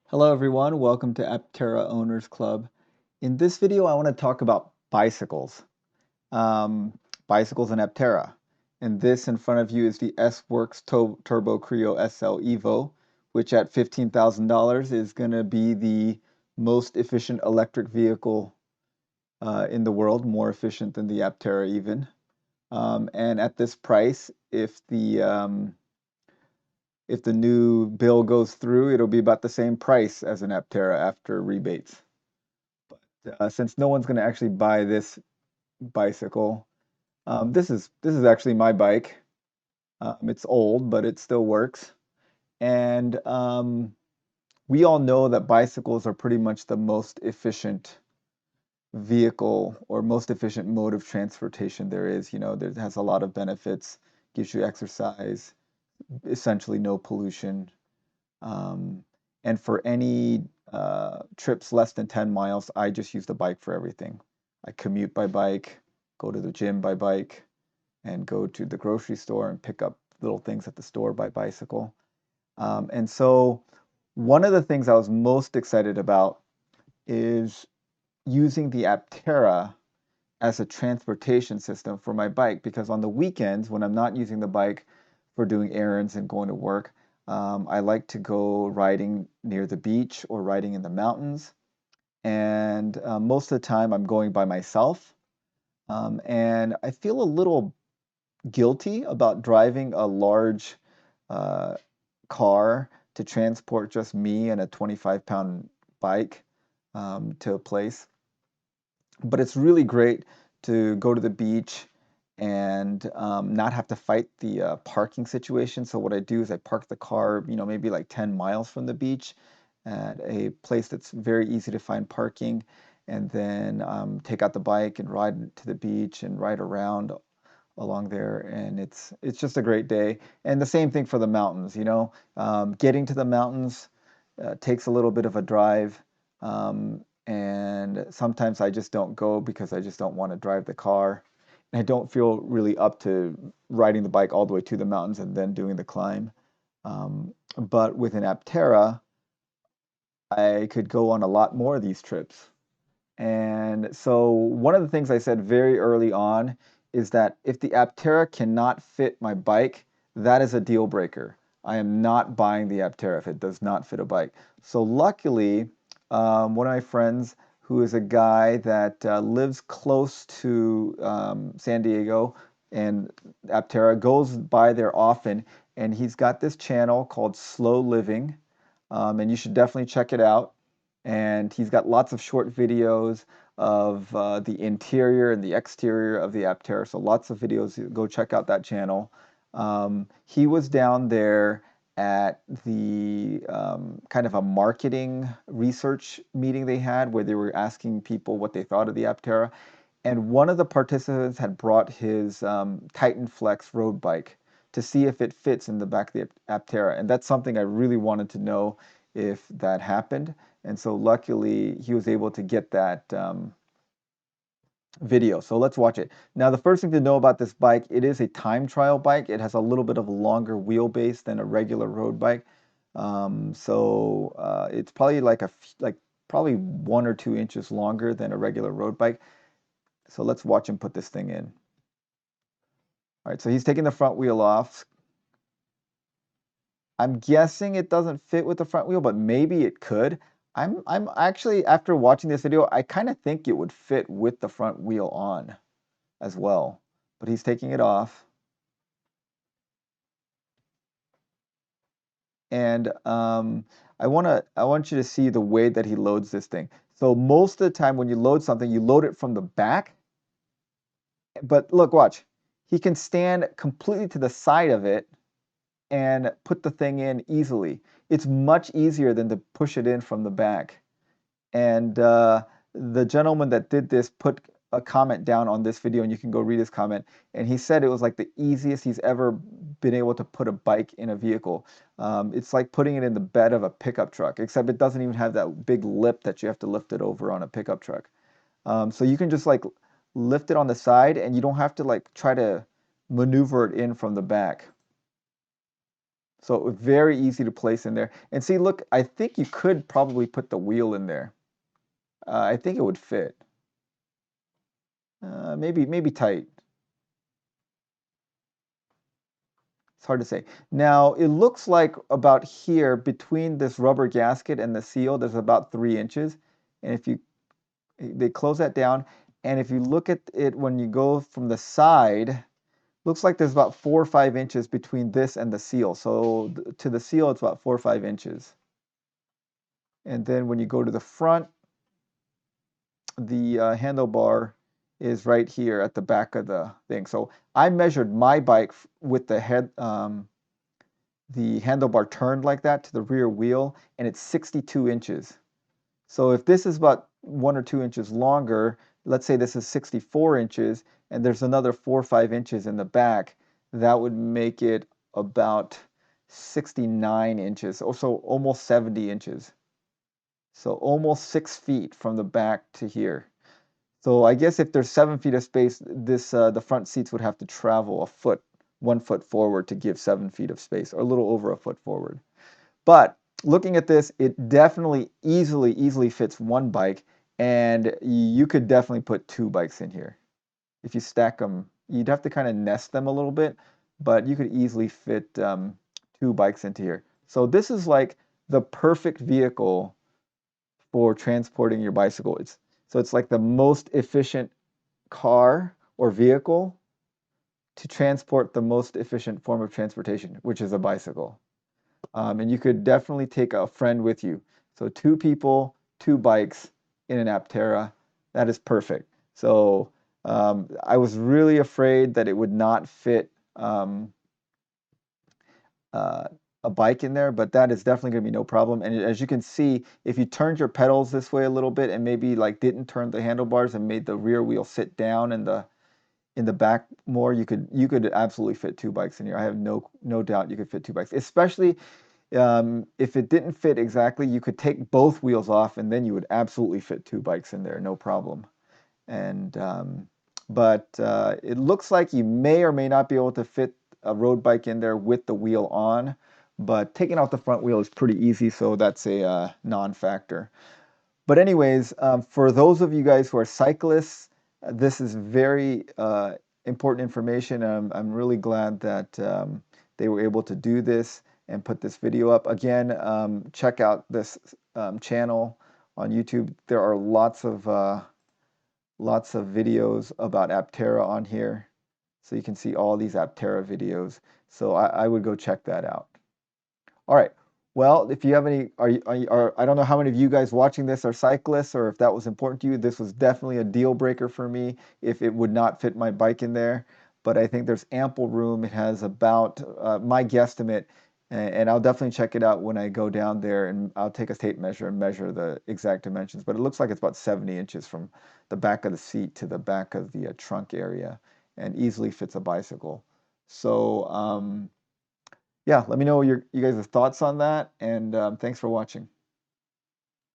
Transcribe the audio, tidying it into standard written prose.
Hello everyone, welcome to Aptera Owners Club. In this video, I want to talk about bicycles, um, bicycles and Aptera. And this in front of you is the S-Works Turbo Creo SL Evo, which at $15,000 is going to be the most efficient electric vehicle in the world, more efficient than the Aptera even. And at this price, if the new bill goes through, it'll be about the same price as an Aptera after rebates. Since no one's going to actually buy this bicycle, this is actually my bike. It's old, but it still works. And we all know that bicycles are pretty much the most efficient vehicle or most efficient mode of transportation there is. You know, it has a lot of benefits, gives you exercise, essentially no pollution. Um, and for any trips less than 10 miles, I just use the bike for everything. I commute by bike, go to the gym by bike, and go to the grocery store and pick up little things at the store by bicycle. And so one of the things I was most excited about is using the Aptera as a transportation system for my bike because on the weekends when I'm not using the bike for doing errands and going to work, I like to go riding near the beach or riding in the mountains. And most of the time I'm going by myself. And I feel a little guilty about driving a large uh, car to transport just me and a 25-pound bike to a place. But it's really great to go to the beach and not have to fight the parking situation. So what I do is I park the car, you know, maybe like 10 miles from the beach at a place that's very easy to find parking, and then take out the bike and ride to the beach and ride around along there, and it's just a great day. And the same thing for the mountains, you know, getting to the mountains takes a little bit of a drive, and sometimes I just don't go because I just don't want to drive the car. And I don't feel really up to riding the bike all the way to the mountains and then doing the climb. But with an Aptera, I could go on a lot more of these trips. And so one of the things I said very early on is that if the Aptera cannot fit my bike, that is a deal breaker. I am not buying the Aptera if it does not fit a bike. So luckily, one of my friends who is a guy that lives close to San Diego and Aptera goes by there often, and he's got this channel called Slow Living, and you should definitely check it out. And he's got lots of short videos of the interior and the exterior of the Aptera. So lots of videos. Go check out that channel. He was down there at the kind of a marketing research meeting they had where they were asking people what they thought of the Aptera. And one of the participants had brought his Titan Flex road bike to see if it fits in the back of the Aptera. And that's something I really wanted to know if that happened. And so luckily he was able to get that video. So let's watch it. Now, the first thing to know about this bike, it is a time trial bike. It has a little bit of a longer wheelbase than a regular road bike. It's probably like probably 1 or 2 inches longer than a regular road bike. So let's watch him put this thing in. All right, so he's taking the front wheel off. I'm guessing it doesn't fit with the front wheel, but maybe it could. I'm actually, after watching this video, I kind of think it would fit with the front wheel on as well. But he's taking it off. And I want you to see the way that he loads this thing. So most of the time when you load something, you load it from the back. But look, watch. He can stand completely to the side of it and put the thing in easily. It's much easier than to push it in from the back. And the gentleman that did this put a comment down on this video, and you can go read his comment. And he said it was like the easiest he's ever been able to put a bike in a vehicle. It's like putting it in the bed of a pickup truck, except it doesn't even have that big lip that you have to lift it over on a pickup truck. So you can just like lift it on the side, and you don't have to like try to maneuver it in from the back. So very easy to place in there. And see, look, I think you could probably put the wheel in there. I think it would fit. Maybe tight. It's hard to say. Now, it looks like about here, between this rubber gasket and the seal, there's about 3 inches. And if you they close that down, and if you look at it when you go from the side, looks like there's about 4 or 5 inches between this and the seal. So to the seal, it's about 4 or 5 inches. And then when you go to the front, the handlebar is right here at the back of the thing. So I measured my bike with the handlebar turned like that to the rear wheel, and it's 62 inches. So if this is about 1 or 2 inches longer, let's say this is 64 inches, and there's another 4 or 5 inches in the back, that would make it about 69 inches, also almost 70 inches. So almost 6 feet from the back to here. So I guess if there's 7 feet of space, the front seats would have to travel a foot, 1 foot forward to give 7 feet of space, or a little over a foot forward. But looking at this, it definitely easily fits one bike, and you could definitely put two bikes in here. If you stack them, you'd have to kind of nest them a little bit, but you could easily fit two bikes into here. So this is like the perfect vehicle for transporting your bicycle. It's like the most efficient car or vehicle to transport the most efficient form of transportation, which is a bicycle. And you could definitely take a friend with you. So two people, two bikes in an Aptera, that is perfect. So I was really afraid that it would not fit uh, a bike in there, but that is definitely going to be no problem. And as you can see, if you turned your pedals this way a little bit and maybe like didn't turn the handlebars and made the rear wheel sit down in the back more, you could absolutely fit two bikes in here. I have no doubt you could fit two bikes, especially if it didn't fit exactly, you could take both wheels off and then you would absolutely fit two bikes in there, no problem. And but it looks like you may or may not be able to fit a road bike in there with the wheel on, but taking out the front wheel is pretty easy, so that's a non-factor. But anyways, for those of you guys who are cyclists, this is very important information. I'm really glad that they were able to do this and put this video up. Again, check out this channel on YouTube. There are lots of videos about Aptera on here. So you can see all these Aptera videos. So I would go check that out. All right. Well, if you have any, I don't know how many of you guys watching this are cyclists, or if that was important to you. This was definitely a deal breaker for me if it would not fit my bike in there. But I think there's ample room. It has about my guesstimate, and I'll definitely check it out when I go down there, and I'll take a tape measure and measure the exact dimensions. But it looks like it's about 70 inches from the back of the seat to the back of the trunk area, and easily fits a bicycle. So, yeah, let me know you guys' thoughts on that, and thanks for watching.